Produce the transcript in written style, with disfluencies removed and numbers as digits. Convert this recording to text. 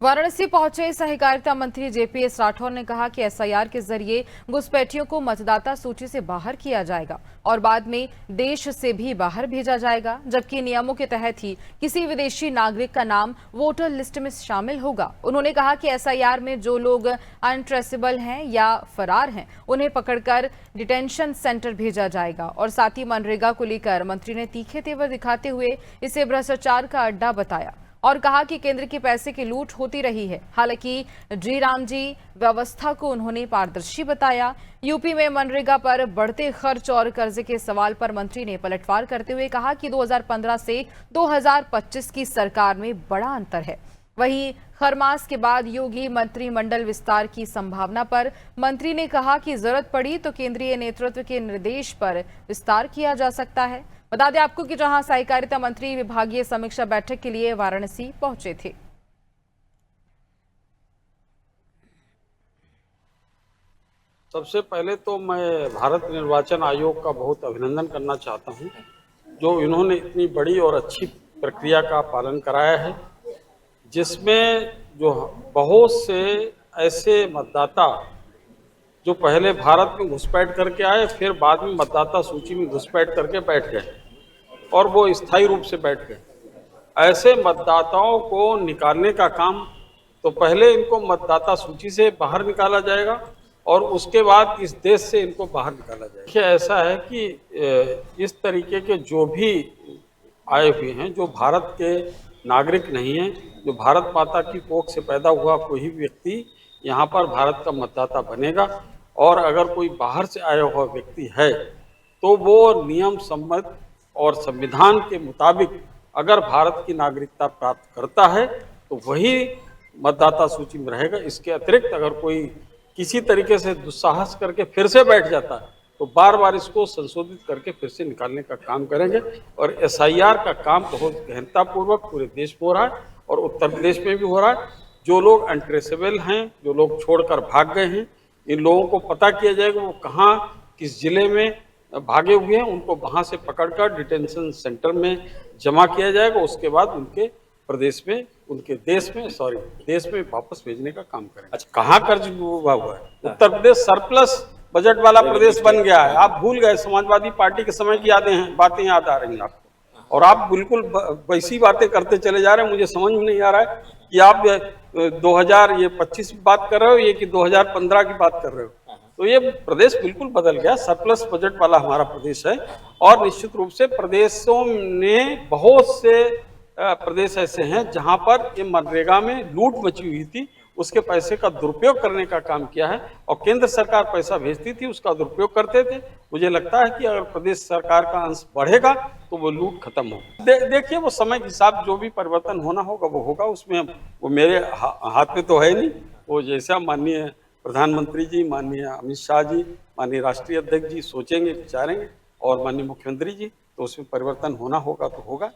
वाराणसी पहुंचे सहकारिता मंत्री जेपीएस राठौर ने कहा कि एसआईआर के जरिए घुसपैठियों को मतदाता सूची से बाहर किया जाएगा और बाद में देश से भी बाहर भेजा जाएगा, जबकि नियमों के तहत ही किसी विदेशी नागरिक का नाम वोटर लिस्ट में शामिल होगा। उन्होंने कहा कि एसआईआर में जो लोग अनट्रेसेबल हैं या फरार हैं, उन्हें पकड़कर डिटेंशन सेंटर भेजा जाएगा। और साथ ही मनरेगा को लेकर मंत्री ने तीखे तेवर दिखाते हुए इसे भ्रष्टाचार का अड्डा बताया और कहा कि केंद्र के पैसे की लूट होती रही है। हालांकि जी राम जी व्यवस्था को उन्होंने पारदर्शी बताया। यूपी में मनरेगा पर बढ़ते खर्च और कर्जे के सवाल पर मंत्री ने पलटवार करते हुए कहा कि 2015 से 2025 की सरकार में बड़ा अंतर है। वहीं खरमास के बाद योगी मंत्रिमंडल विस्तार की संभावना पर मंत्री ने कहा कि जरूरत पड़ी तो केंद्रीय नेतृत्व के निर्देश पर विस्तार किया जा सकता है। बता दें आपको कि जहां सहकारिता मंत्री विभागीय समीक्षा बैठक के लिए वाराणसी पहुंचे थे। सबसे पहले तो मैं भारत निर्वाचन आयोग का बहुत अभिनंदन करना चाहता हूं, जो इन्होंने इतनी बड़ी और अच्छी प्रक्रिया का पालन कराया है, जिसमें जो बहुत से ऐसे मतदाता जो पहले भारत में घुसपैठ करके आए, फिर बाद में मतदाता सूची में घुसपैठ करके बैठ गए और वो स्थायी रूप से बैठ गए। ऐसे मतदाताओं को निकालने का काम तो पहले इनको मतदाता सूची से बाहर निकाला जाएगा और उसके बाद इस देश से इनको बाहर निकाला जाएगा। देखिए, ऐसा है कि इस तरीके के जो भी आए हुए हैं, जो भारत के नागरिक नहीं हैं, जो भारत माता की कोख से पैदा हुआ कोई व्यक्ति यहाँ पर भारत का मतदाता बनेगा। और अगर कोई बाहर से आया हुआ व्यक्ति है तो वो नियम सम्मत और संविधान के मुताबिक अगर भारत की नागरिकता प्राप्त करता है तो वही मतदाता सूची में रहेगा। इसके अतिरिक्त अगर कोई किसी तरीके से दुस्साहस करके फिर से बैठ जाता है तो बार बार इसको संशोधित करके फिर से निकालने का काम करेंगे। और एसआईआर का काम बहुत गहनतापूर्वक पूरे देश में हो रहा है और उत्तर प्रदेश में भी हो रहा है। जो लोग अनट्रेसेबल हैं, जो लोग छोड़कर भाग गए हैं, इन लोगों को पता किया जाएगा वो कहाँ किस जिले में भागे हुए हैं, उनको वहाँ से पकड़कर डिटेंशन सेंटर में जमा किया जाएगा। उसके बाद उनके प्रदेश में, उनके देश में वापस भेजने का काम करेंगे। अच्छा, कहाँ कर्ज डूबा हुआ है? उत्तर प्रदेश सरप्लस बजट वाला प्रदेश बन गया है। आप भूल गए, समाजवादी पार्टी के समय की बातें याद आ रही हैं आपको, और आप बिल्कुल वैसी बातें करते चले जा रहे हैं। मुझे समझ में नहीं आ रहा है कि आप 2025 की बात कर रहे हो ये कि 2015 की बात कर रहे हो। तो ये प्रदेश बिल्कुल बदल गया, सरप्लस बजट वाला हमारा प्रदेश है। और निश्चित रूप से प्रदेशों ने बहुत से प्रदेश ऐसे हैं जहां पर ये मनरेगा में लूट मची हुई थी, उसके पैसे का दुरुपयोग करने का काम किया है और केंद्र सरकार पैसा भेजती थी, उसका दुरुपयोग करते थे। मुझे लगता है कि अगर प्रदेश सरकार का अंश बढ़ेगा तो वो लूट खत्म होगी। देखिए, वो समय के हिसाब जो भी परिवर्तन होना होगा वो होगा, उसमें वो मेरे हाथ में तो है नहीं। वो जैसा माननीय प्रधानमंत्री जी, माननीय अमित शाह जी, माननीय राष्ट्रीय अध्यक्ष जी सोचेंगे, विचारेंगे, और माननीय मुख्यमंत्री जी, तो उसमें परिवर्तन होना होगा तो होगा।